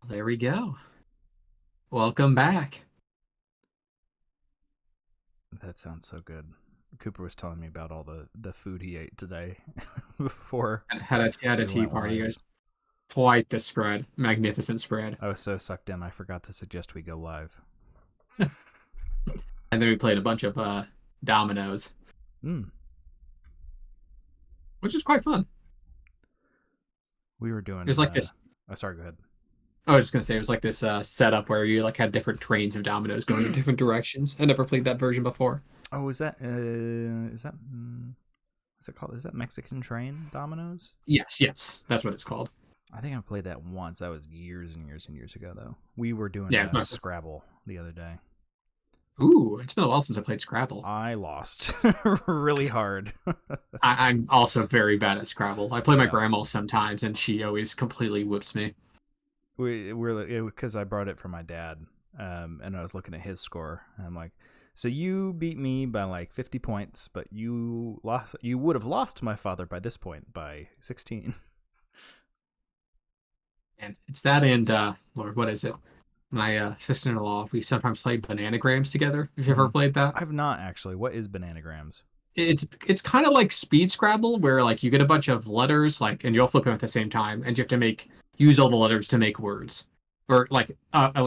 There we go. Welcome back. That sounds so good. Cooper was telling me about all the food he ate today before Had a we tea went party. It live. was quite the spread. Magnificent spread. I was so sucked in, I forgot to suggest we go live. And then we played a bunch of dominoes, Mm, which was quite fun. we were It doing. was like this. Oh, sorry. Go ahead. I was just gonna say it was like this setup where you like had different trains of dominoes going in different directions. I never played that version before. Oh, is that what's it called? Is that Mexican train dominoes? Yes, yes, that's what it's called. I think I played that once. That was years and years and years ago, though. We were doing Yeah, it's my. Scrabble the other day. Ooh, it's been a while since I played Scrabble. I lost really hard. I'm also very bad at Scrabble. I play my Yeah. grandma sometimes, and she always completely whips me. We're because I brought it from my dad, and I was looking at his score, and I'm like, so you beat me by like 50 points, but you lost. You would have lost my father by this point by 16. And it's that and Lord, what is it? My sister-in-law, we sometimes play bananagrams together. Have you ever played that? I've not actually. What is bananagrams? It's kind of like speed Scrabble, where like you get a bunch of letters, like, and you all flip them at the same time, and you have to use all the letters to make words, or like you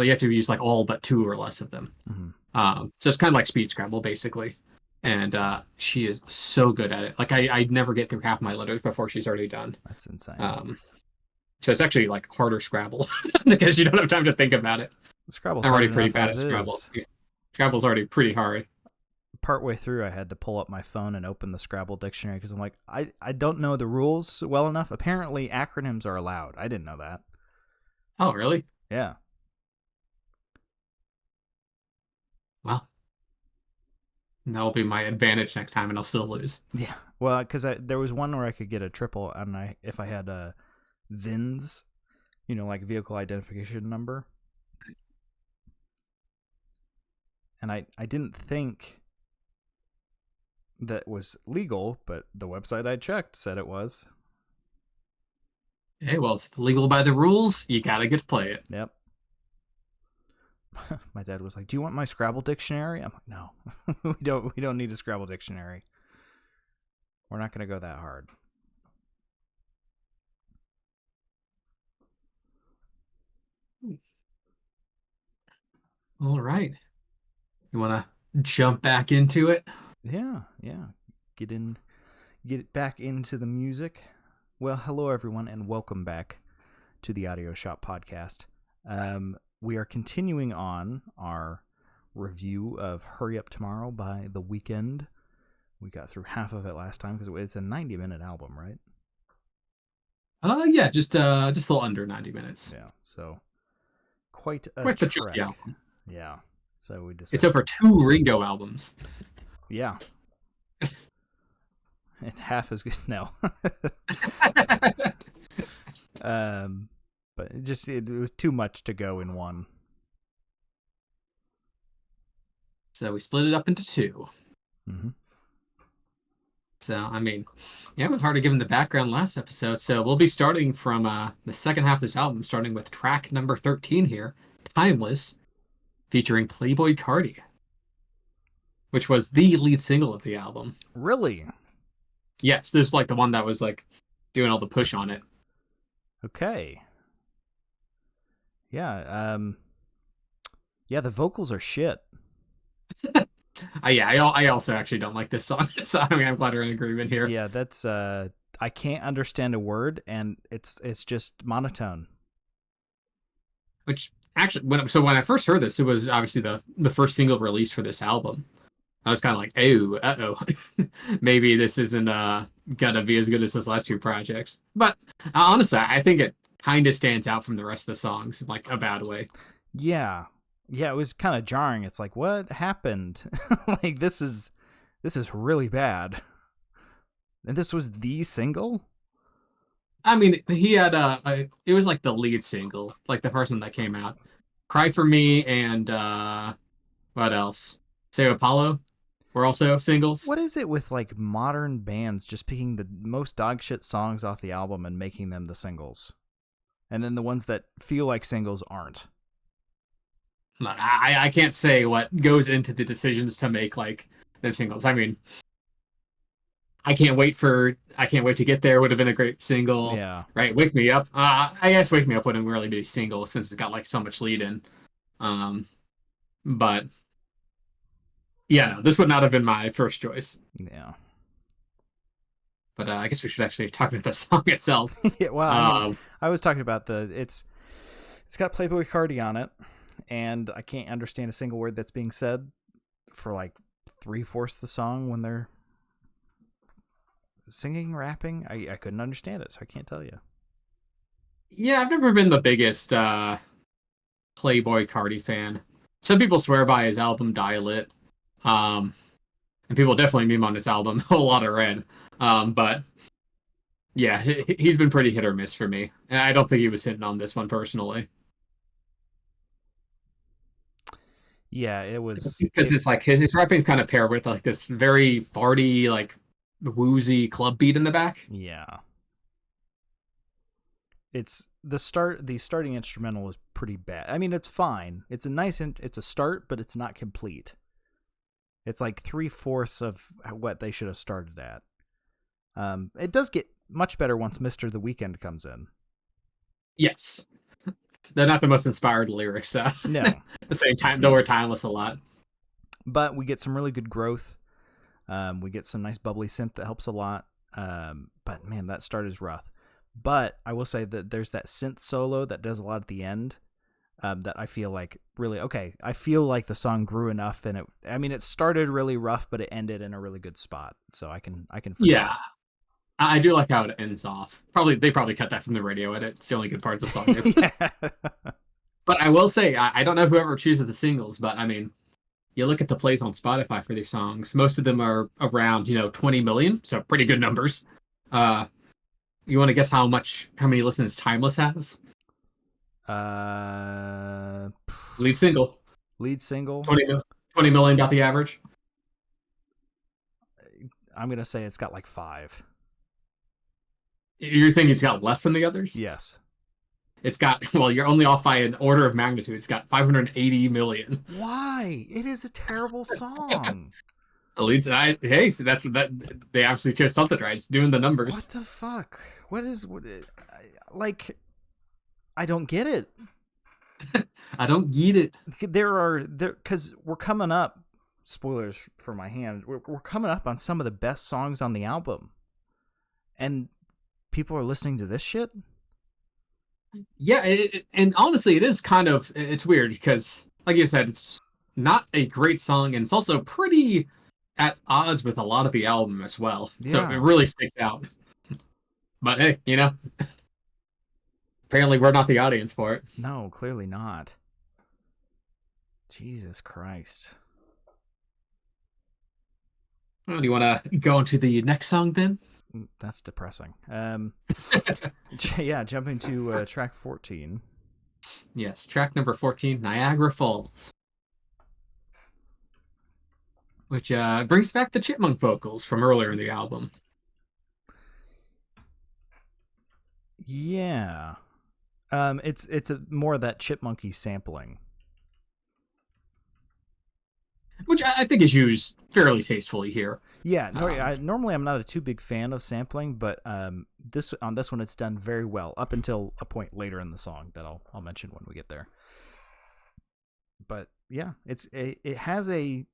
have to use like all but two or less of them. Mm-hmm. So it's kind of like speed Scrabble basically. And she is so good at it. Like I never get through half my letters before she's already done. That's insane. Um, so it's actually like harder Scrabble because you don't have time to think about it. Scrabble's I'm hard already pretty enough bad at as Scrabble. is. Yeah. Scrabble's already pretty hard. Partway through, I had to pull up my phone and open the Scrabble dictionary because I'm like, I don't know the rules well enough. Apparently, acronyms are allowed. I didn't know that. Oh, really? Yeah. Well, that'll be my advantage next time, and I'll still lose. Yeah. Well, because there was one where I could get a triple, and if I had VINs, like vehicle identification number, and I didn't think that was legal, but the website I checked said it was. Hey, well, it's legal by the rules. You gotta get to play it. Yep. My dad was like, "Do you want my Scrabble dictionary?" I'm like, "No, we don't need a Scrabble dictionary. We're not going to go that hard." All right. You want to jump back into it? Yeah, yeah. Get back into the music. Well, hello everyone, and welcome back to the Audio Shop podcast. We are continuing on our review of "Hurry Up Tomorrow" by The Weeknd. We got through half of it last time because it's a 90-minute album, right? Yeah, just a little under 90 minutes. Yeah, so quite a Quite the chunky trek. album. Yeah, so we It's decided. over two Ringo albums. Yeah, and half as good. No. But it was too much to go in one. So we split it up into two. Mm-hmm. So, I mean, yeah, it was hard to give him the background last episode. So we'll be starting from the second half of this album, starting with track number 13 here, Timeless, featuring Playboy Cardi, which was the lead single of the album. Really? Yes, there's like the one that was like doing all the push on it. Okay. Yeah. Yeah, the vocals are shit. I also actually don't like this song. So I mean, I'm glad we're in agreement here. Yeah, that's I can't understand a word, and it's just monotone. Which actually, when I first heard this, it was obviously the first single released for this album. I was kind of like, oh, maybe this isn't gonna be as good as those last two projects. But honestly, I think it kind of stands out from the rest of the songs in like a bad way. Yeah. Yeah, it was kind of jarring. It's like, what happened? Like this is really bad. And this was the single? I mean, he had it was like the lead single, like the first one that came out. Cry for Me and what else? Say Apollo were also singles. What is it with like modern bands just picking the most dog shit songs off the album and making them the singles? and then the ones that feel like singles aren't. Look, I can't say what goes into the decisions to make like them singles. I mean, I can't wait to get there. Would have been a great single, Yeah. right? Wake Me Up. I guess Wake Me Up wouldn't really be a single since it's got like so much lead in. But yeah, no, this would not have been my first choice. Yeah. But I guess we should actually talk about the song itself. Yeah, well, I mean, I was talking about it's got Playboy Cardi on it, and I can't understand a single word that's being said for like 3/4 of the song when they're singing, rapping. I couldn't understand it, so I can't tell you. Yeah, I've never been the biggest Playboy Cardi fan. Some people swear by his album Dial It. And people definitely meme on this album a lot of Red. But yeah, he's been pretty hit or miss for me. And I don't think he was hitting on this one personally. Yeah, it was Because it's like his rapping kind of paired with like this very farty, like woozy club beat in the back. Yeah. It's the starting instrumental is pretty bad. I mean, it's fine. It's a start, but it's not complete. It's like 3/4 of what they should have started at. It does get much better once Mr. The Weeknd comes in. Yes. They're not the most inspired lyrics. No. At the same time, though, we're timeless a lot. But we get some really good growth. We get some nice bubbly synth that helps a lot. But man, that start is rough. But I will say that there's that synth solo that does a lot at the end. That I feel like really okay. I feel like the song grew enough, and it started really rough, but it ended in a really good spot. So I can. Yeah, I do like how it ends off. They probably cut that from the radio edit. It's the only good part of the song. Yeah. But I will say, I don't know whoever chooses the singles, but I mean, you look at the plays on Spotify for these songs. Most of them are around 20 million, so pretty good numbers. You want to guess how many listens Timeless has? Lead single. 20 million got the average. I'm gonna say it's got like 5. You think it's got less than the others? Yes. It's got, well, you're only off by an order of magnitude. It's got 580 million. Why? It is a terrible song. At least hey, that they actually chose something right. It's doing the numbers. What the fuck? I don't get it. I don't get it. Because we're coming up. Spoilers for my hand. We're coming up on some of the best songs on the album, and people are listening to this shit. Yeah, and honestly, it's weird because, like you said, it's not a great song, and it's also pretty at odds with a lot of the album as well. Yeah. So it really sticks out. But hey, apparently we're not the audience for it. No, clearly not. Jesus Christ. Well, do you want to go into the next song then? That's depressing. Yeah, jumping to track 14. Yes, track number 14, Niagara Falls. Which brings back the chipmunk vocals from earlier in the album. Yeah. It's more of that chipmunky sampling. Which I think is used fairly tastefully here. Yeah, normally I'm not a too big fan of sampling, but this one it's done very well up until a point later in the song that I'll mention when we get there. But yeah, it has a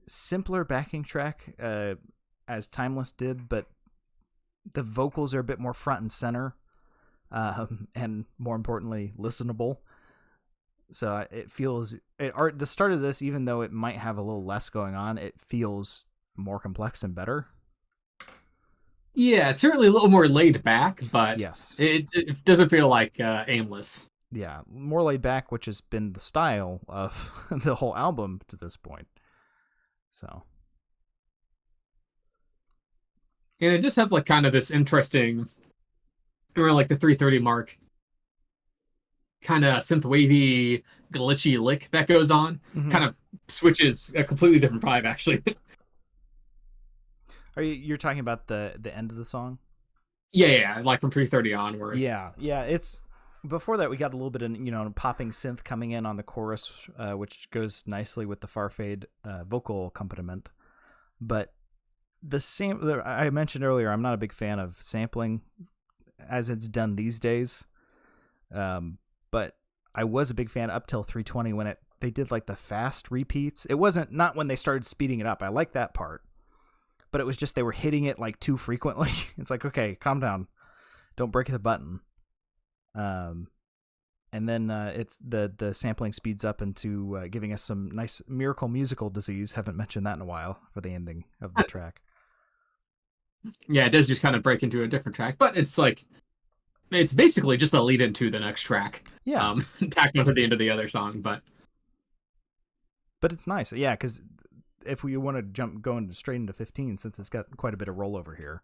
simpler backing track as Timeless did, but the vocals are a bit more front and center, and more importantly, listenable. So it feels the start of this, even though it might have a little less going on, it feels more complex and better. Yeah, it's certainly a little more laid back, but yes, it doesn't feel like aimless. Yeah, more laid back, which has been the style of the whole album to this point. So, and it just have like kind of this interesting, around like the 3:30 mark, kind of synth wavy glitchy lick that goes on. Mm-hmm. Kind of switches a completely different vibe, actually. You're talking about the end of the song? Yeah, like from 3:30 onward. Yeah, before that, we got a little bit of popping synth coming in on the chorus, which goes nicely with the far fade vocal accompaniment. But I mentioned earlier, I'm not a big fan of sampling as it's done these days. But I was a big fan up till 320 when they did like the fast repeats. It wasn't not when they started speeding it up. I like that part, but it was just they were hitting it like too frequently. It's like, okay, calm down, don't break the button. And then it's the sampling speeds up into giving us some nice Miracle Musical Disease. Haven't mentioned that in a while for the ending of the track. Yeah, it does just kind of break into a different track, but it's like it's basically just a lead into the next track. Yeah, tacked onto the end of the other song, but it's nice. Yeah, because if we want to go straight into 15, since it's got quite a bit of rollover here.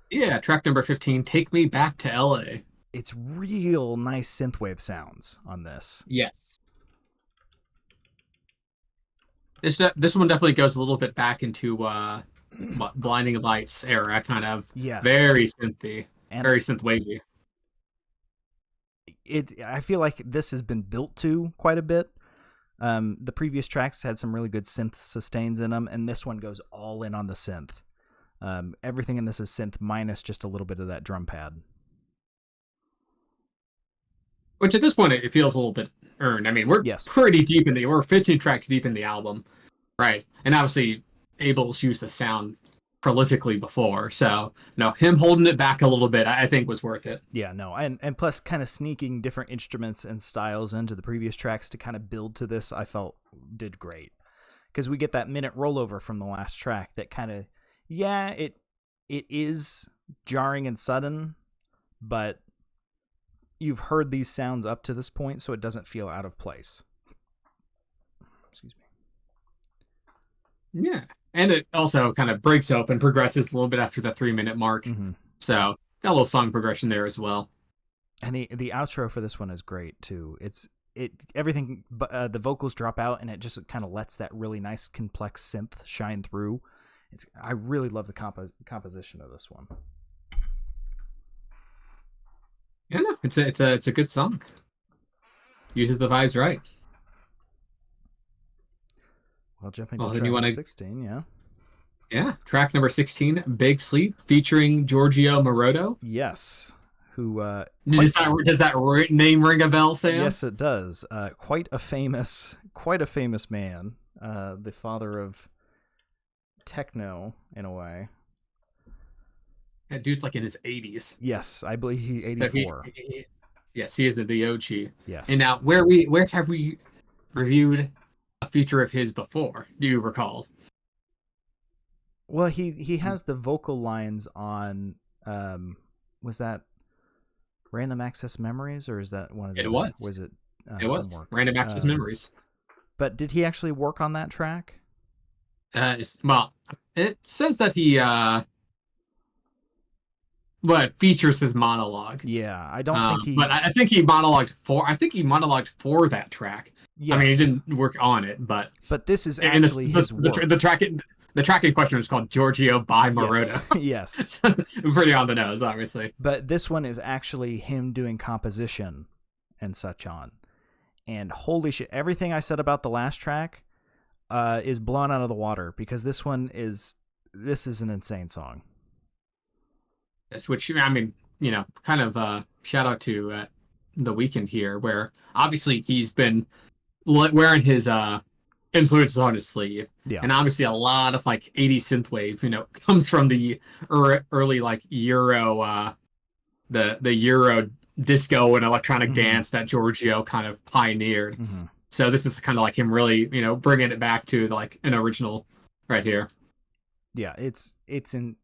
Yeah, track number 15, "Take Me Back to LA." It's real nice synthwave sounds on this. Yes. This one definitely goes a little bit back into Blinding Lights era, kind of. Yes. Very synthy, and very synthwavy. I feel like this has been built to quite a bit. The previous tracks had some really good synth sustains in them, and this one goes all in on the synth. Everything in this is synth minus just a little bit of that drum pad. Which at this point it feels a little bit earned. I mean, we're pretty deep we're 15 tracks deep in the album, right? And obviously Abel's used the sound prolifically before, so no, him holding it back a little bit, I think was worth it. Yeah, no, and plus kind of sneaking different instruments and styles into the previous tracks to kind of build to this, I felt did great. Because we get that minute rollover from the last track that kind of, it is jarring and sudden, but you've heard these sounds up to this point, so it doesn't feel out of place. Excuse me. Yeah. And it also kind of breaks open, progresses a little bit after the 3-minute mark. Mm-hmm. So got a little song progression there as well. And the outro for this one is great too. Everything, the vocals drop out, and it just kind of lets that really nice complex synth shine through. I really love the composition of this one. Yeah, no, it's a good song. Uses the vibes right. Well, jumping to track 16, yeah. Yeah, track number 16, "Big Sleep," featuring Giorgio Moroder. Yes. Who does that name ring a bell, Sam? Yes, it does. Quite a famous man. The father of techno, in a way. That dude's like in his 80s. Yes, I believe he's 84. Yes, he is the OG. Yes. And now, where have we reviewed a feature of his before? Do you recall? Well, he has the vocal lines on. Was that Random Access Memories, or is that one of the? It was. Was it? It was Homework? Random Access Memories. But did he actually work on that track? Well, it says that he features his monologue. Yeah, I don't think he. But I think he monologued for that track. Yes. I mean, he didn't work on it, but this is actually his work. The track in question is called Giorgio by Moroder. Yes. Pretty on the nose, obviously. But this one is actually him doing composition and such on. And holy shit, everything I said about the last track is blown out of the water, because this is an insane song. Yes, which, I mean, kind of shout out to the Weeknd here, where obviously he's been wearing his influences on his sleeve. Yeah. And obviously a lot of like 80s synthwave, comes from the early like Euro, the Euro disco and electronic dance that Giorgio kind of pioneered. Mm-hmm. So this is kind of like him really, bringing it back to like an original right here. Yeah, it's in.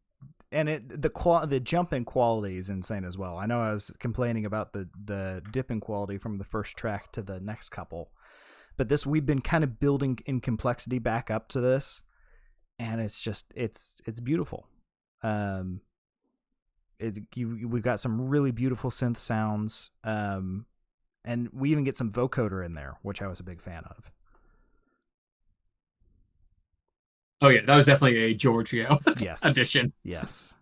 And the jump in quality is insane as well. I know I was complaining about the dip in quality from the first track to the next couple, but we've been kind of building in complexity back up to this, and it's just it's beautiful. We've got some really beautiful synth sounds, and we even get some vocoder in there, which I was a big fan of. Oh yeah, that was definitely a Giorgio yes. addition. Yes.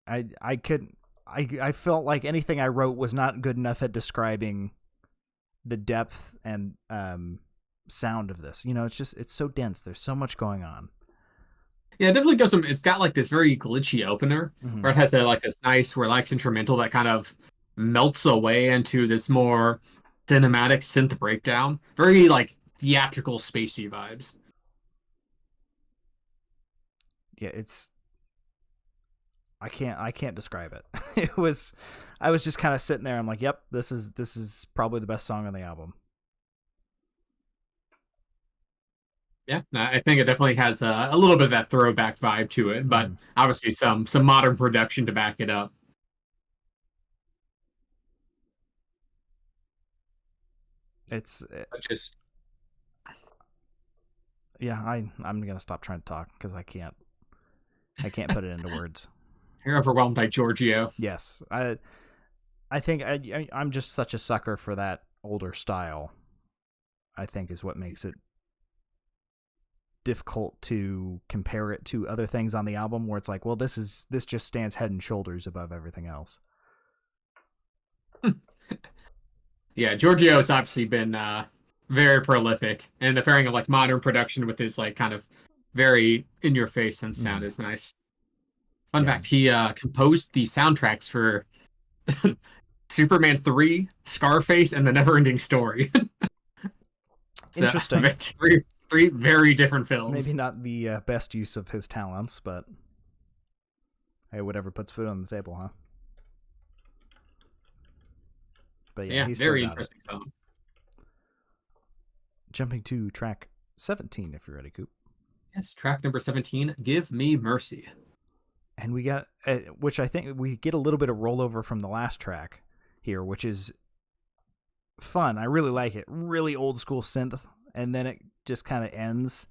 I could I felt like anything I wrote was not good enough at describing the depth and sound of this. It's so dense. There's so much going on. Yeah, it definitely does some. It's got like this very glitchy opener Mm-hmm. where it has like this nice, relaxed instrumental that kind of melts away into this more cinematic synth breakdown. Very like theatrical, spacey vibes. Yeah, I can't describe it. I was just kind of sitting there. I'm like, yep, this is probably the best song on the album. Yeah, I think it definitely has a little bit of that throwback vibe to it, but Mm. obviously some modern production to back it up. It's But just yeah. I'm gonna stop trying to talk because I can't put it into words. you're overwhelmed by Giorgio. Yes, I think I'm just such a sucker for that older style. I think is what makes it difficult to compare it to other things on the album where it's like, well, this just stands head and shoulders above everything else. Yeah, Giorgio has obviously been very prolific, and the pairing of like modern production with his like kind of very in your face and sound Mm. is nice. Fun Yeah, fact: he composed the soundtracks for Superman 3, Scarface, and The Neverending Story. So interesting. three very different Maybe films. not the best use of his talents, but hey, whatever puts food on the table, huh? But yeah, Yeah, he still very got it. interesting film. Jumping to track 17, if you're ready, Coop. Yes, track number 17, Give Me Mercy. And we got, which I think we get a little bit of rollover from the last track here, which is fun. I really like it. Really old school synth, and then it just kind of ends.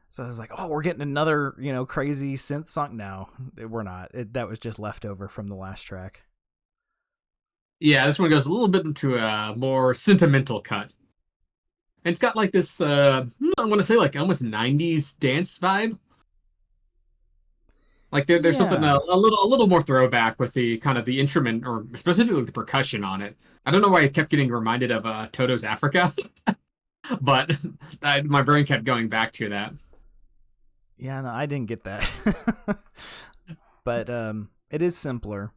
So I was like, oh, we're getting another, crazy synth song. No, we're not. That was just leftover from the last track. Yeah, this one goes a little bit into a more sentimental cut. And it's got like this, I want to say like almost 90s dance vibe. Like there's something Yeah. a little more throwback with the kind of the instrument or specifically the percussion on it. I don't know why I kept getting reminded of Toto's Africa, but my brain kept going back to that. Yeah, no, I didn't get that. But it is simpler,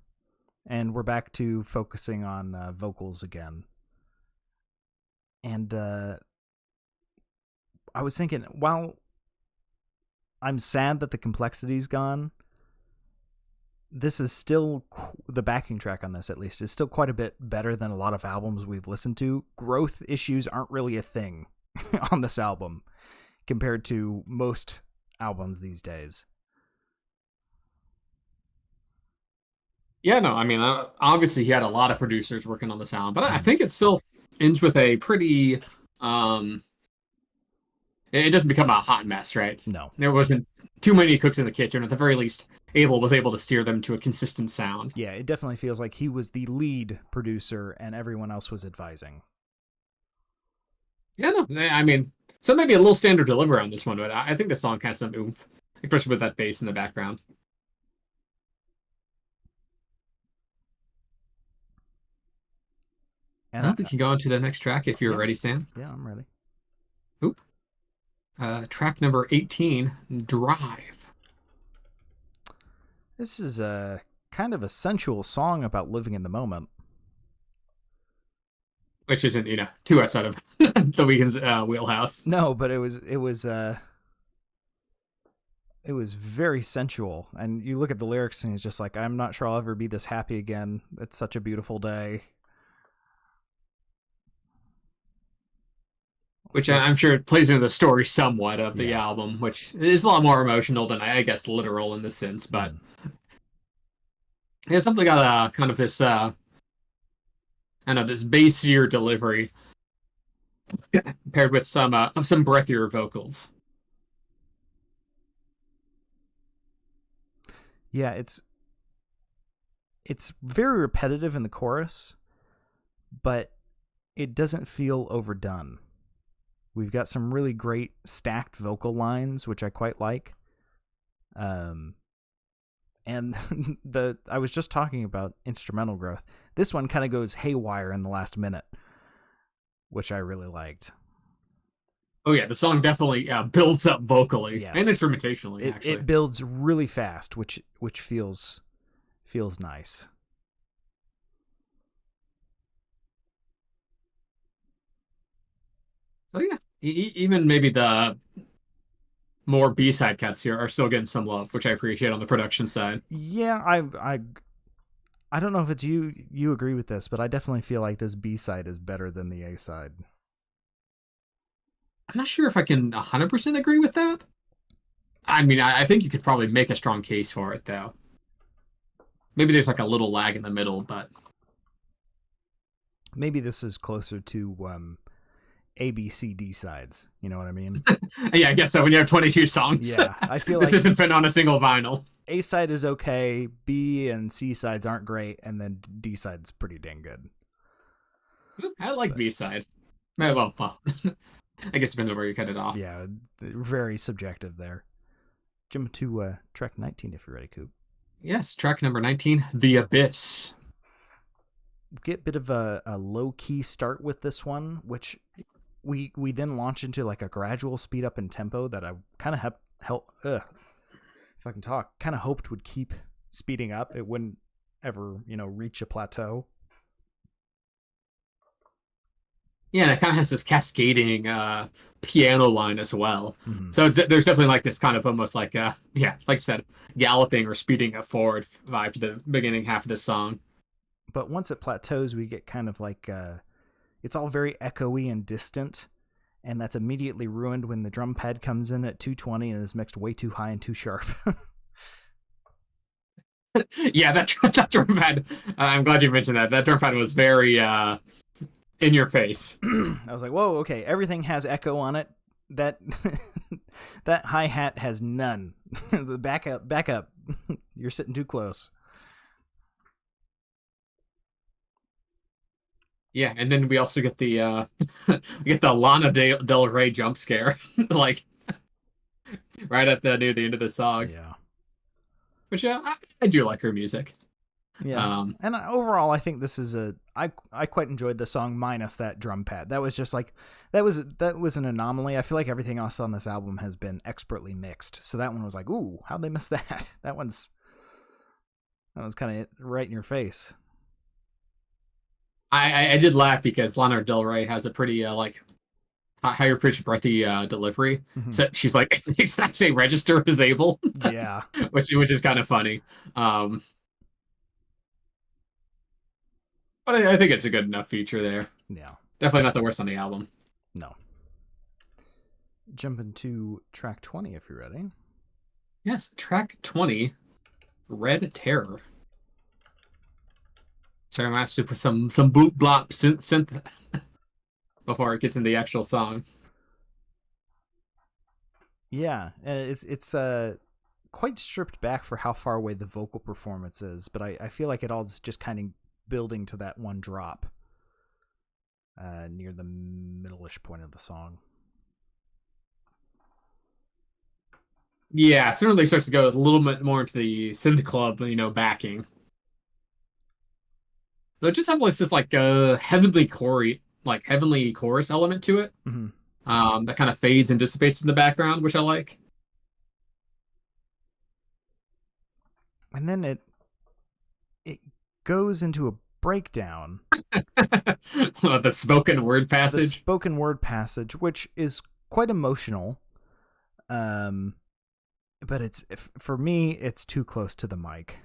and we're back to focusing on vocals again. And I was thinking, while I'm sad that the complexity's gone, this is still the backing track on this, at least, is still quite a bit better than a lot of albums we've listened to. Growth issues aren't really a thing on this album compared to most albums these days. Yeah, no, I mean, obviously he had a lot of producers working on the sound, but I Mm. think it still ends with a pretty, um, it doesn't become a hot mess, right? No. There wasn't too many cooks in the kitchen. At the very least, Abel was able to steer them to a consistent sound. Yeah, it definitely feels like he was the lead producer and everyone else was advising. Yeah, no, I mean, so maybe a little standard delivery on this one, but I think the song has some oomph, especially with that bass in the background. And Well, we can go on to the next track if you're yeah, ready, Sam. yeah, I'm ready. Oop. Track number 18, Drive. This is a kind of a sensual song about living in the moment. Which isn't, too outside of the Weeknd's wheelhouse. No, but it was very sensual. And you look at the lyrics and he's just like, I'm not sure I'll ever be this happy again. It's such a beautiful day. Which I'm sure plays into the story somewhat of the Yeah. album, which is a lot more emotional than I guess literal in this sense. But Mm. yeah, something got kind of this, I know, this bassier delivery paired with some breathier vocals. Yeah, it's very repetitive in the chorus, but it doesn't feel overdone. We've got some really great stacked vocal lines, which I quite like. And I was just talking about instrumental growth. This one kind of goes haywire in the last minute, which I really liked. Oh yeah, the song definitely builds up vocally and Yes, instrumentationally. it Actually, builds really fast, which feels nice. so yeah, even maybe the more B-side cuts here are still getting some love, which I appreciate on the production side. Yeah, I don't know if it's you agree with this, but I definitely feel like this B side is better than the A side. I'm not sure if I can 100% agree with that. I mean, I think you could probably make a strong case for it, though. Maybe there's like a little lag in the middle, but Maybe this is closer to A, B, C, D sides. You know what I mean? yeah, I guess so. When you have 22 songs, Yeah, I feel this like isn't fit on a single vinyl. A side is okay, B and C sides aren't great, and then D side's pretty dang good. I like But B-side. Well, I guess it depends on where you cut it off. yeah, very subjective there. Jump to track 19 if you're ready, Coop. Yes, track number 19, The Abyss. Get a bit of a low key start with this one, which we then launch into like a gradual speed up in tempo that I kind of help. If I can talk, kind of hoped would keep speeding up. It wouldn't ever reach a plateau. Yeah, and it kind of has this cascading piano line as well. Mm-hmm. So there's definitely like this kind of almost like, yeah, like I said, galloping or speeding it forward vibe to the beginning half of the song. But once it plateaus, we get kind of like it's all very echoey and distant, and that's immediately ruined when the drum pad comes in at 220 and is mixed way too high and too sharp. Yeah, that drum pad. I'm glad you mentioned that. That drum pad was very in your face. I was like, whoa, okay, everything has echo on it. That that hi-hat has none. Back up. You're sitting too close. Yeah, and then we also get the we get the Lana Del Rey jump scare, like right at near the end of the song. Yeah. Which I do like her music. Yeah. And overall, I think this is I quite enjoyed the song minus that drum pad. That was just like that was an anomaly. I feel like everything else on this album has been expertly mixed. So that one was like, ooh, how'd they miss that? That was kind of right in your face. I did laugh because Lana Del Rey has a pretty like higher pitched breathy delivery. Mm-hmm. So she's like the exact same register as Abel. Yeah. which is kind of funny. But I think it's a good enough feature there. Yeah. Definitely not the worst on the album. No. Jump into track 20 if you're ready. Yes, track 20, Red Terror. Sorry, I'm have to put some boot blop synth before it gets into the actual song. Yeah, it's quite stripped back for how far away the vocal performance is, but I feel like it all is just kind of building to that one drop near the middle-ish point of the song. Yeah, certainly starts to go a little bit more into the synth club, backing. It just has this like heavenly chorus element to it. Mm-hmm. That kind of fades and dissipates in the background, which I like. And then it goes into a breakdown. The spoken word passage. The spoken word passage, which is quite emotional. But for me, it's too close to the mic.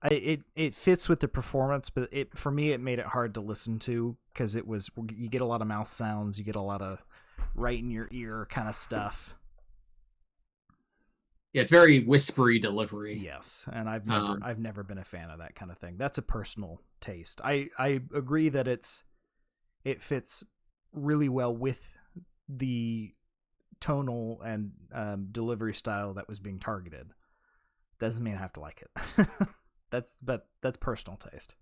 It fits with the performance, but for me it made it hard to listen to because you get a lot of mouth sounds, you get a lot of right in your ear kind of stuff. Yeah, it's very whispery delivery. Yes, and I've never been a fan of that kind of thing. That's a personal taste. I agree that it fits really well with the tonal and delivery style that was being targeted. Doesn't mean I have to like it. That's personal taste.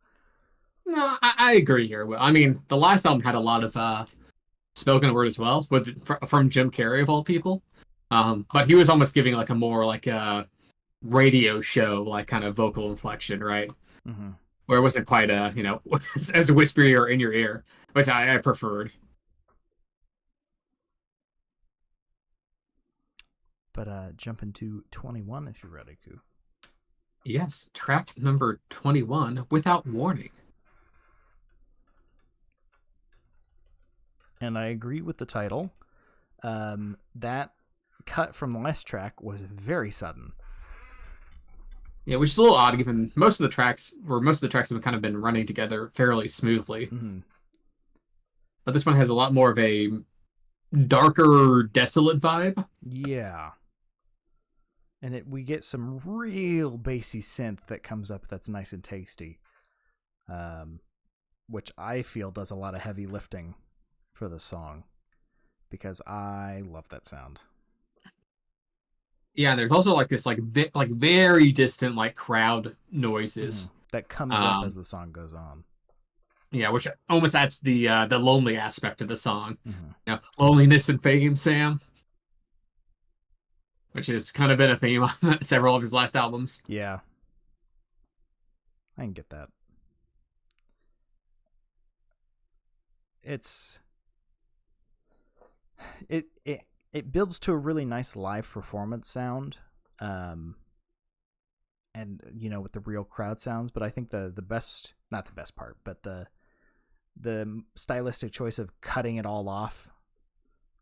No, I agree here. I mean, the last album had a lot of spoken word as well, from Jim Carrey of all people. But he was almost giving like a more like radio show like kind of vocal inflection, right? Mm-hmm. Where it wasn't quite as whispery or in your ear, which I preferred. But jump into 21 if you're ready, Koo. Yes, track number 21, Without Warning. And I agree with the title. That cut from the last track was very sudden. Yeah, which is a little odd given most of the tracks have kind of been running together fairly smoothly. Mm-hmm. But this one has a lot more of a darker, desolate vibe. Yeah. And we get some real bassy synth that comes up that's nice and tasty. Which I feel does a lot of heavy lifting for the song. Because I love that sound. Yeah, and there's also like this like very distant like crowd noises. That comes up as the song goes on. Yeah, which almost adds the lonely aspect of the song. Mm-hmm. You know, loneliness and fame, Sam. Which has kind of been a theme on several of his last albums. Yeah. I can get that. It builds to a really nice live performance sound. And with the real crowd sounds, but I think the best, not the best part, but the stylistic choice of cutting it all off,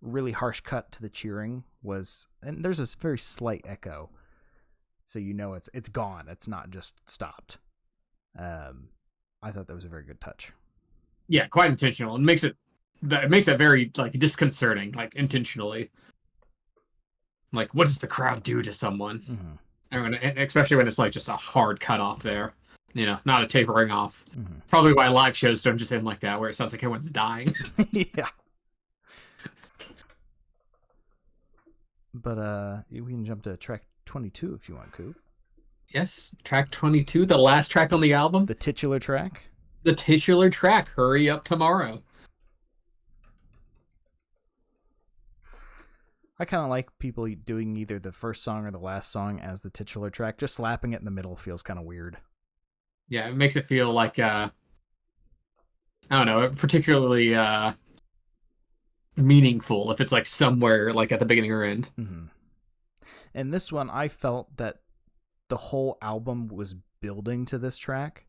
really harsh cut to the cheering was, and there's this very slight echo, so it's gone. It's not just stopped. I thought that was a very good touch. Yeah, quite intentional, and makes it very like disconcerting, like intentionally. Like, what does the crowd do to someone? Mm-hmm. And especially when it's like just a hard cut off there, not a tapering off. Mm-hmm. Probably why live shows don't just end like that, where it sounds like everyone's dying. Yeah. But we can jump to track 22 if you want, Coop. Yes, track 22, the last track on the album. The titular track. The titular track, Hurry Up Tomorrow. I kind of like people doing either the first song or the last song as the titular track. Just slapping it in the middle feels kind of weird. Yeah, it makes it feel like, I don't know, particularly meaningful if it's like somewhere like at the beginning or end. Mm-hmm. And this one, I felt that the whole album was building to this track.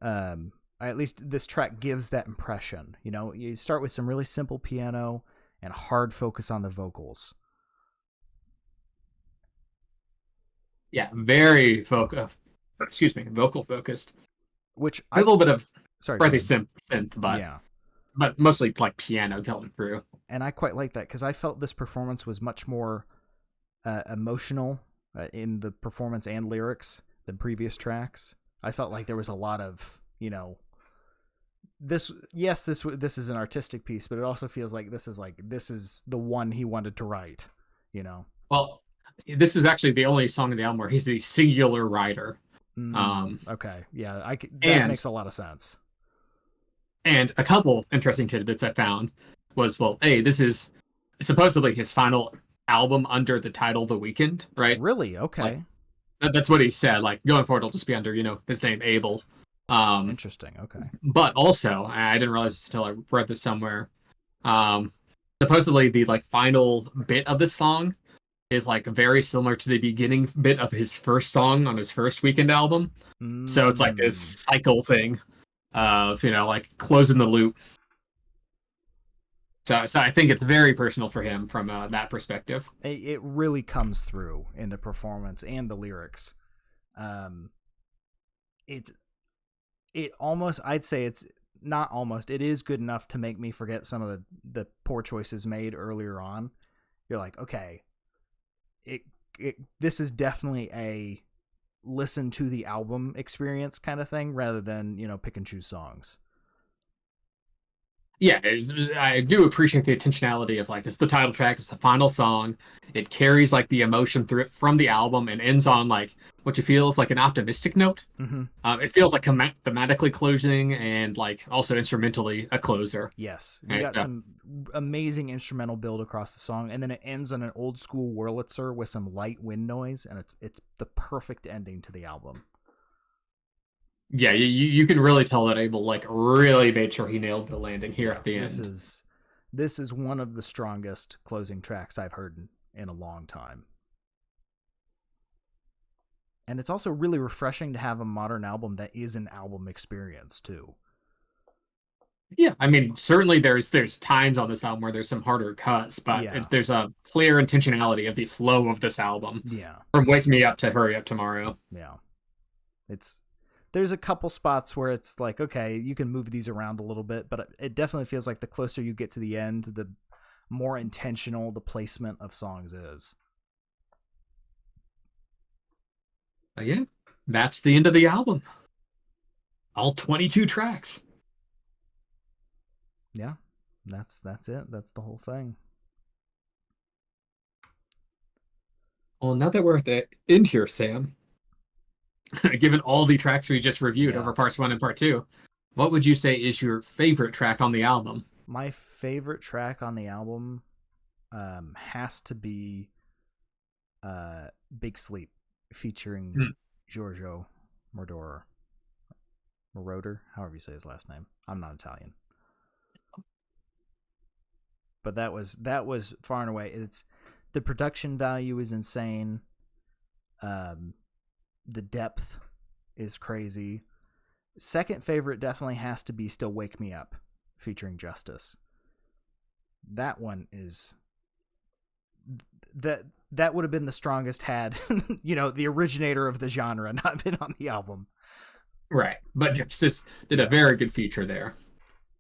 At least this track gives that impression. You start with some really simple piano and hard focus on the vocals. Yeah, very vocal focused. Which a little bit of synth, but yeah. But mostly like piano coming through. And I quite like that because I felt this performance was much more emotional in the performance and lyrics than previous tracks. I felt like there was a lot of, this is an artistic piece, but it also feels like this is the one he wanted to write, Well, this is actually the only song in the album where he's the singular writer. Okay, yeah, that makes a lot of sense. And a couple interesting tidbits I found was, this is supposedly his final album under the title The Weeknd, right? Really? Okay. Like, that's what he said. Like, going forward, it'll just be under, his name, Abel. Interesting. Okay. But also, I didn't realize this until I read this somewhere. Supposedly, the like final bit of the song is like very similar to the beginning bit of his first song on his first Weeknd album. So it's like this cycle thing of like closing the loop. So I think it's very personal for him from that perspective. It really comes through in the performance and the lyrics. It almost, I'd say it's not almost, it is good enough to make me forget some of the poor choices made earlier on. You're like, okay, this is definitely a listen to the album experience kind of thing rather than, pick and choose songs. Yeah, I do appreciate the intentionality of like this. The title track is the final song. It carries like the emotion through it from the album and ends on like what you feel is like an optimistic note. Mm-hmm. It feels like thematically closing and like also instrumentally a closer. Yes, you And got some amazing instrumental build across the song, and then it ends on an old school Wurlitzer with some light wind noise, and it's the perfect ending to the album. yeah, you can really tell that Abel like really made sure he nailed the landing here Yeah, at the end. this is one of the strongest closing tracks I've heard in a long time. And it's also really refreshing to have a modern album that is an album experience too. Yeah, I mean, certainly there's times on this album where there's some harder cuts, but Yeah. there's a clear intentionality of the flow of this album Yeah. from "Wake Me Up" to "Hurry Up Tomorrow." Yeah. It's there's a couple spots where it's like, okay, you can move these around a little bit, but it definitely feels like the closer you get to the end, the more intentional the placement of songs is. But yeah, that's the end of the album. All 22 tracks. Yeah. That's it. That's the whole thing. Well, now that we're at the end here, Sam, given all the tracks we just reviewed Yeah. over parts 1 and part 2, what would you say is your favorite track on the album? My favorite track on the album has to be Big Sleep featuring Hmm. Giorgio Moroder. Moroder, however you say his last name. I'm not Italian. But that was far and away. It's the production value is insane. The depth is crazy. Second favorite definitely has to be Still Wake Me Up featuring Justice. That one is that would have been the strongest had the originator of the genre not been on the album. Right, but Justice did a very good feature there.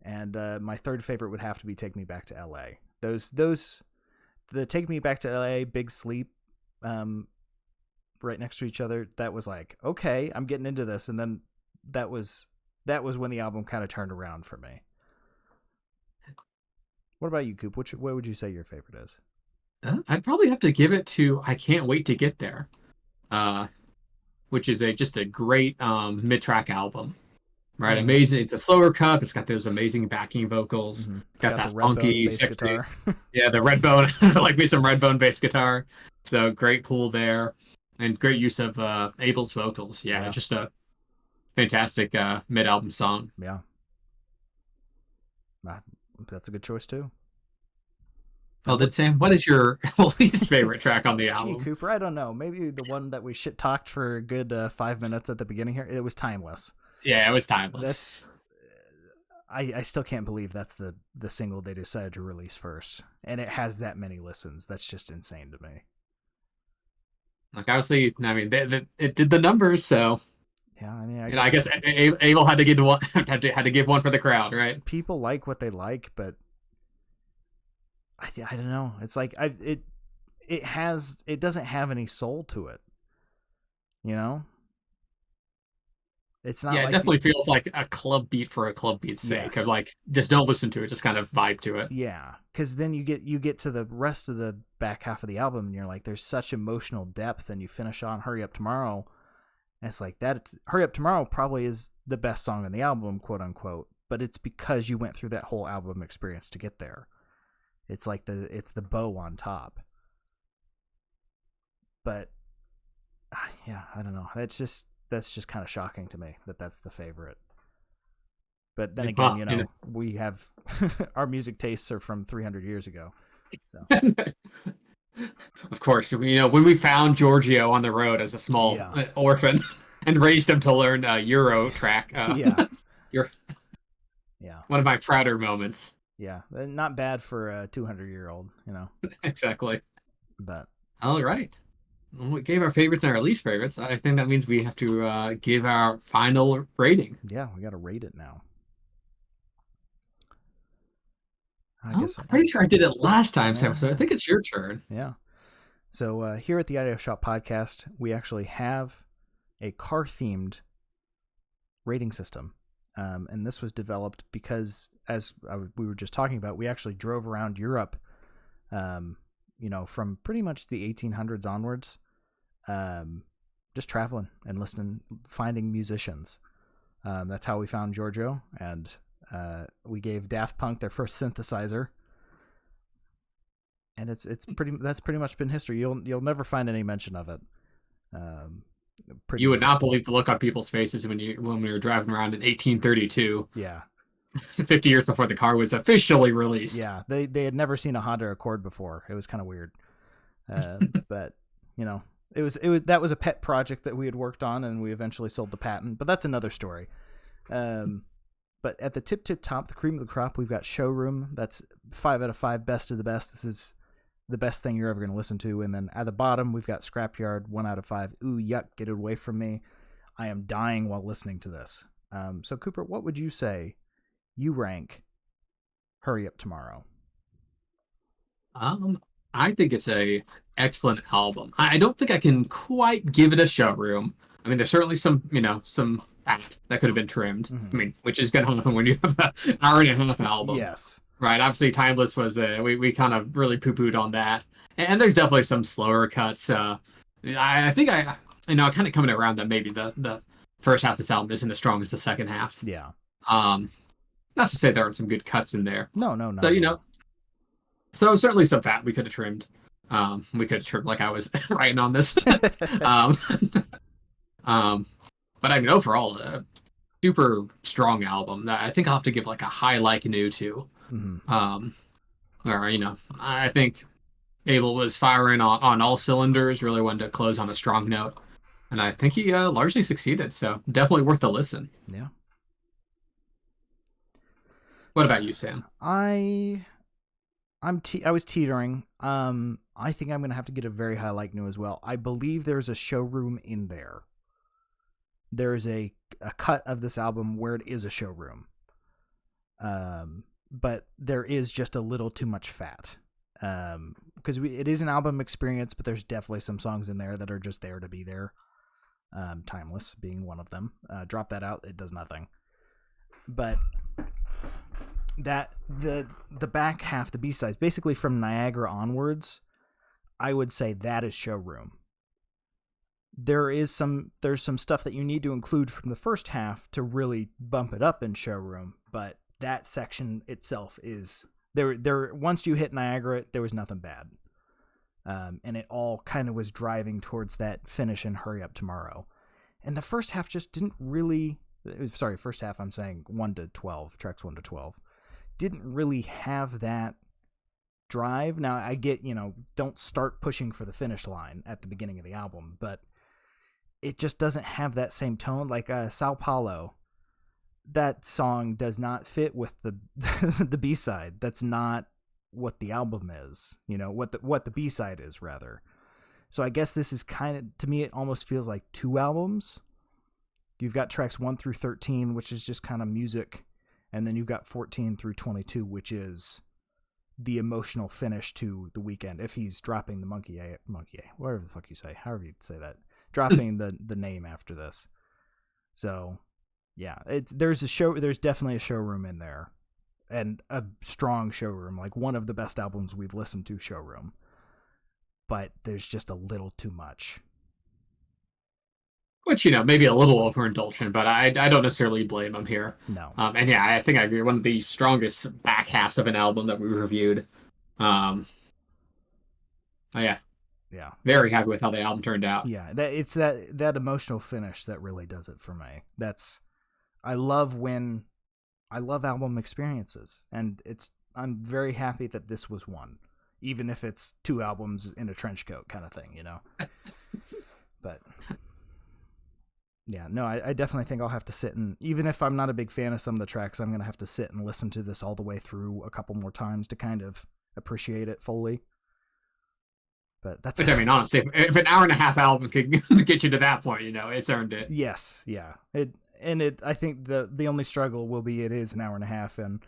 And my third favorite would have to be Take Me Back to L.A. The Take Me Back to L.A., Big Sleep, right next to each other. That was like, okay, I'm getting into this. And then that was when the album kind of turned around for me. What about you, Coop? What would you say your favorite is? I'd probably have to give it to "I Can't Wait to Get There," which is just a great mid-track album. Right, Mm-hmm. amazing. It's a slower cut. It's got those amazing backing vocals. Mm-hmm. It's got that the funky, bass sexy. guitar. Yeah, the Redbone. Like me some Redbone bass guitar. So great pull there, and great use of Abel's vocals. Yeah, just a fantastic mid-album song. Yeah, that's a good choice too. Oh, then Sam, what is your least favorite track on the album? Gee, Cooper, I don't know. Maybe the one that we shit talked for a good 5 minutes at the beginning here. It was Timeless. Yeah, it was Timeless. That's I still can't believe that's the single they decided to release first, and it has that many listens. That's just insane to me. Like obviously, I mean, it did the numbers, so yeah. I mean, I guess Abel had to give one, had to give one for the crowd, right? People like what they like, but I don't know. It's like it doesn't have any soul to it. You know. It's not. Yeah, like it definitely feels like a club beat for a club beat's sake. Of like, just don't listen to it, just kind of vibe to it. Yeah, because then you get to the rest of the back half of the album, and you're like, there's such emotional depth, and you finish on "Hurry Up Tomorrow," and it's like that. "Hurry Up Tomorrow" probably is the best song on the album, quote unquote, but it's because you went through that whole album experience to get there. It's like it's the bow on top. But yeah, I don't know. That's just kind of shocking to me that that's the favorite. But then again, we have our music tastes are from 300 years ago. So. Of course, when we found Giorgio on the road as a small orphan and raised him to learn Euro track. One of my prouder moments. Yeah, not bad for a 200-year-old, Exactly. But all right. Well, we gave our favorites and our least favorites. I think that means we have to give our final rating. Yeah, we got to rate it now. I'm pretty sure I did it last time, Sam, so I think it's your turn. Yeah. So here at the Audio Shop Podcast, we actually have a car-themed rating system. and this was developed because, as we were just talking about, we actually drove around Europe, from pretty much the 1800s onwards, just traveling and listening, finding musicians. That's how we found Giorgio, and we gave Daft Punk their first synthesizer. And that's pretty much been history. You'll never find any mention of it. You would not believe the look on people's faces when we were driving around in 1832. Yeah. 50 years before the car was officially released. Yeah, they had never seen a Honda Accord before. It was kind of weird. But it was that was a pet project that we had worked on, and we eventually sold the patent. But that's another story. But at the tip top, the cream of the crop, we've got Showroom. That's 5 out of 5, best of the best. This is the best thing you're ever going to listen to. And then at the bottom, we've got Scrapyard, 1 out of 5. Ooh, yuck, get it away from me. I am dying while listening to this. So Cooper, what would you say you rank Hurry Up Tomorrow? I think it's a excellent album. I don't think I can quite give it a Showroom. I mean, there's certainly some fat that could have been trimmed. Mm-hmm. I mean, which is going to happen when you have an hour and a half album. Yes. Right. Obviously, Timeless was we kind of really poo-pooed on that, and there's definitely some slower cuts. I think I kind of coming around that maybe the first half of this album isn't as strong as the second half. Yeah. Not to say there aren't some good cuts in there. No. So so certainly some fat we could have trimmed. We could have trimmed like I was writing on this. But I mean overall, a super strong album. I think I'll have to give like a high like new to. Mm-hmm. I think Abel was firing on all cylinders, really wanted to close on a strong note. And I think he largely succeeded, so definitely worth the listen. Yeah. What about you, Sam? I was teetering. I think I'm going to have to get a very high like new as well. I believe there's a Showroom in there. There's a cut of this album where it is a Showroom. But there is just a little too much fat. Because it is an album experience, but there's definitely some songs in there that are just there to be there. Timeless being one of them. Drop that out, it does nothing. But that the back half, the B-sides, basically from Niagara onwards, I would say that is Showroom. There's some stuff that you need to include from the first half to really bump it up in Showroom, but that section itself is there. Once you hit Niagara, there was nothing bad, and it all kind of was driving towards that finish in Hurry Up Tomorrow. And the first half just didn't really. Sorry, first half. I'm saying 1 to 12 tracks, 1 to 12, didn't really have that drive. Now I get don't start pushing for the finish line at the beginning of the album, but it just doesn't have that same tone. Like Sao Paulo, that song does not fit with the the B-side. That's not what the album is. What the B-side is rather. So I guess this is kind of, to me, it almost feels like 2 albums. You've got tracks 1 through 13, which is just kind of music, and then you've got 14 through 22, which is the emotional finish to The Weeknd. If he's dropping the monkey A, whatever the fuck you say, however you say that. Dropping the name after this. So yeah, there's definitely a Showroom in there, and a strong Showroom, like one of the best albums we've listened to, Showroom. But there's just a little too much. Which, maybe a little overindulgent, but I don't necessarily blame him here. No. And yeah, I think I agree. One of the strongest back halves of an album that we reviewed. Oh yeah. Yeah. Very happy with how the album turned out. Yeah, it's that emotional finish that really does it for me. I love album experiences, and I'm very happy that this was one, even if it's 2 albums in a trench coat kind of thing, But yeah, no, I definitely think I'll have to sit and, even if I'm not a big fan of some of the tracks, I'm going to have to sit and listen to this all the way through a couple more times to kind of appreciate it fully. But that's... Which, I mean, honestly, if an hour and a half album can get you to that point, it's earned it. Yes, yeah. I think the only struggle will be it is an hour and a half, and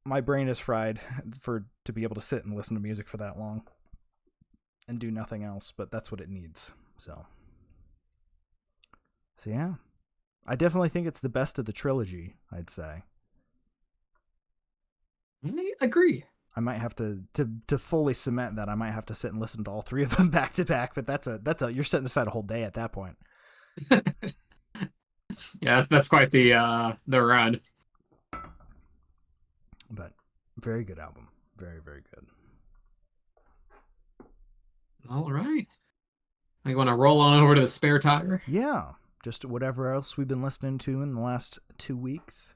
my brain is fried to be able to sit and listen to music for that long and do nothing else, but that's what it needs. So yeah. I definitely think it's the best of the trilogy, I'd say. I agree. I might have to fully cement that. I might have to sit and listen to all three of them back to back. But that's a you're setting aside a whole day at that point. Yeah, that's quite the run. But very good album, very very good. All right. You want to roll on over to the spare tire? Yeah, just whatever else we've been listening to in the last 2 weeks.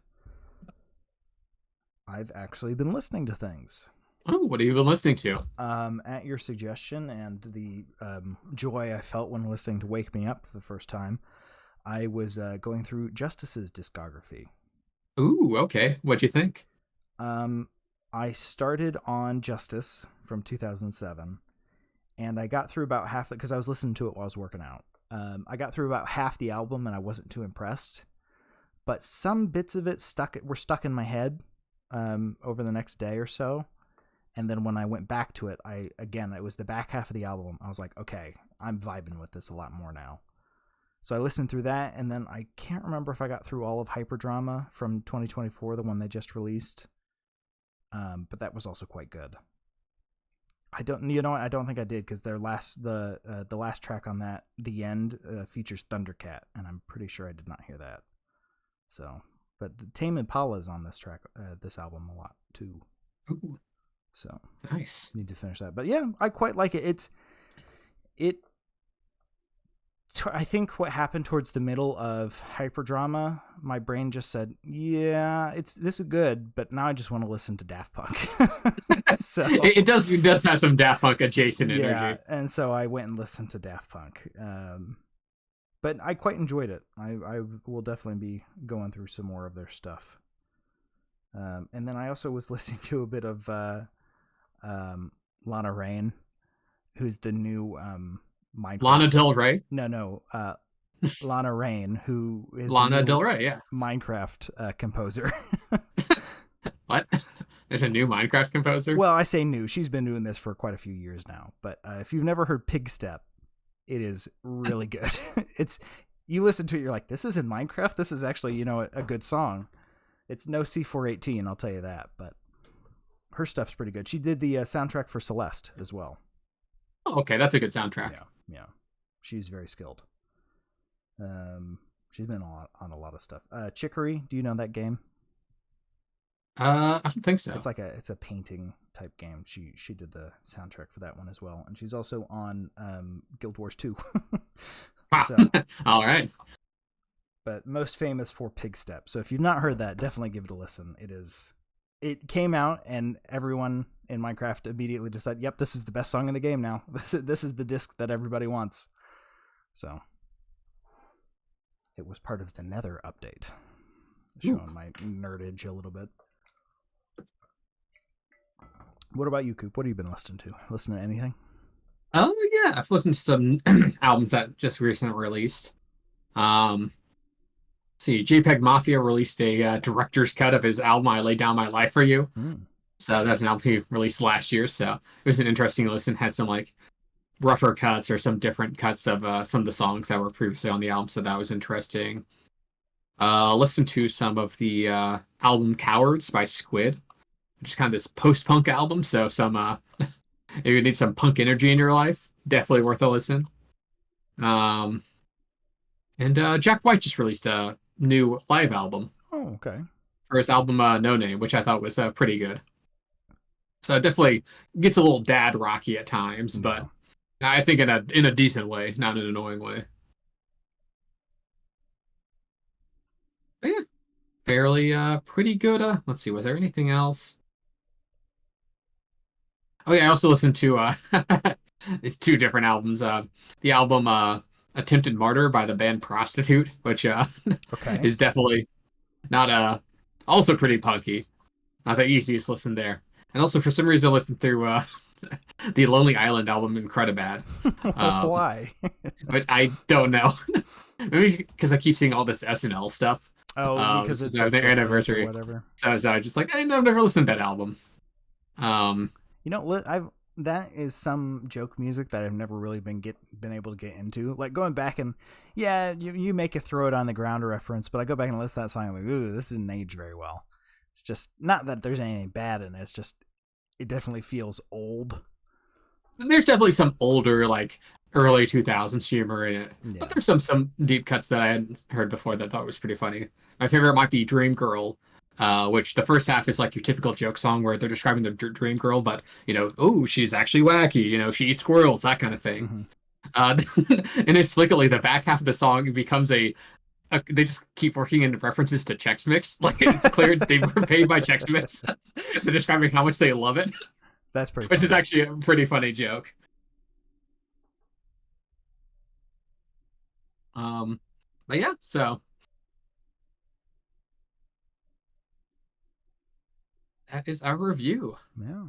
I've actually been listening to things. Oh, what have you been listening to? At your suggestion and the joy I felt when listening to Wake Me Up for the first time, I was going through Justice's discography. Ooh, okay. What'd you think? I started on Justice from 2007, and I got through about half, because I was listening to it while I was working out. I got through about half the album, and I wasn't too impressed. But some bits of it were stuck in my head over the next day or so. And then when I went back to it, it was the back half of the album. I was like, okay, I'm vibing with this a lot more now. So I listened through that, and then I can't remember if I got through all of Hyperdrama from 2024, the one they just released. But that was also quite good. I don't think I did, because the last track on that, The End, features Thundercat, and I'm pretty sure I did not hear that. So, but the Tame Impala is on this track, this album a lot too. Ooh. So Nice. Need to finish that, but yeah, I quite like it. I think what happened towards the middle of Hyperdrama, my brain just said, "Yeah, this is good," but now I just want to listen to Daft Punk. So it does have some Daft Punk adjacent energy. Yeah, and so I went and listened to Daft Punk. But I quite enjoyed it. I will definitely be going through some more of their stuff. And then I also was listening to a bit of Lana Rain, who's the new Minecraft. Lana Del Rey? No. Lana Rain, who is Lana Del Rey, yeah. Minecraft composer. What? There's a new Minecraft composer? Well, I say new. She's been doing this for quite a few years now. But if you've never heard Pig Step, it is really good. You listen to it, you're like, this is in Minecraft? This is actually, a good song. It's no C418, I'll tell you that. But her stuff's pretty good. She did the soundtrack for Celeste as well. Oh, okay, that's a good soundtrack. Yeah. She's very skilled. She's been on a lot of stuff. Chicory, do you know that game? I don't think so. It's a painting type game. She did the soundtrack for that one as well, and she's also on Guild Wars 2. Wow. So, all right. But most famous for Pig Step. So if you've not heard that, definitely give it a listen. It came out, and everyone in Minecraft immediately decided, "Yep, this is the best song in the game now. This is the disc that everybody wants." So it was part of the Nether update, showing my nerdage a little bit. What about you, Coop? What have you been listening to? Listening to anything? Oh, yeah. I've listened to some albums that just recently released. Let's see, JPEG Mafia released a director's cut of his album, I Lay Down My Life for You. So that's an album he released last year. So it was an interesting listen. Had some rougher cuts or some different cuts of some of the songs that were previously on the album. So that was interesting. Listened to some of the album Cowards by Squid, which is kind of this post-punk album. So some if you need some punk energy in your life, definitely worth a listen. And Jack White just released a new live album. Oh, okay. For his album No Name, which I thought was pretty good. So it definitely gets a little dad rocky at times, but I think in a decent way, not an annoying way. But yeah, fairly pretty good. Let's see, was there anything else? Oh yeah, I also listened to these two different albums. The album Attempted Martyr by the band Prostitute, which is definitely not also pretty punky. Not the easiest listen there. And also for some reason I listened through the Lonely Island album Incredibad. Why? But I don't know. Maybe because I keep seeing all this SNL stuff. Oh, because it's their anniversary. Or whatever. So I was just like, I've never listened to that album. I've that is some joke music that I've never really been able to get into. Like going back and yeah, you make a throw it on the ground reference, but I go back and listen to that song and I'm like, ooh, this didn't age very well. It's just not that there's anything bad in it. It's just it definitely feels old. There's definitely some older, like early 2000s humor in it, but Yeah. there's some deep cuts that I hadn't heard before that I thought was pretty funny. My favorite might be Dream Girl, which the first half is like your typical joke song where they're describing the dream girl, but oh, she's actually wacky. She eats squirrels, that kind of thing. Mm-hmm. Inexplicably, the back half of the song becomes they just keep working into references to Chex Mix. Like it's clear they were paid by Chex Mix. They're describing how much they love it, That's pretty which is funny. actually a pretty funny joke. Um, but yeah, so that is our review. Yeah.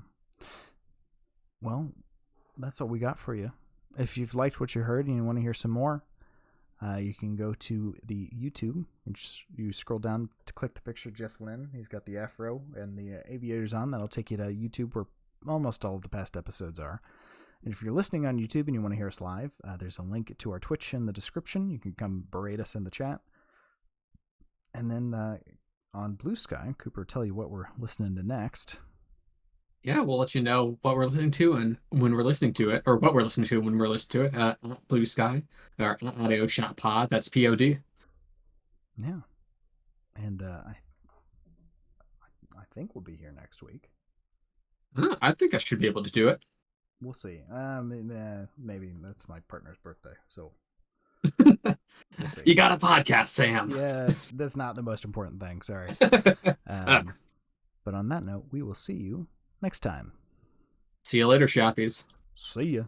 Well, that's what we got for you. If you've liked what you heard and you want to hear some more, you can go to the YouTube, which you scroll down to click the picture of Jeff Lynne. He's got the afro and the aviators on. That'll take you to YouTube where almost all of the past episodes are. And if you're listening on YouTube and you want to hear us live, there's a link to our Twitch in the description. You can come berate us in the chat. And then on Blue Sky, Cooper will tell you what we're listening to next. Yeah, we'll let you know what we're listening to and when we're listening to it, or what we're listening to when we're listening to it at Blue Sky, or Audio Shot Pod. That's POD. Yeah. And I think we'll be here next week. I think I should be able to do it. We'll see. Maybe that's my partner's birthday, so we'll see. You got a podcast, Sam. Yeah, that's not the most important thing. Sorry. But on that note, we will see you next time. See you later, Shoppies. See ya.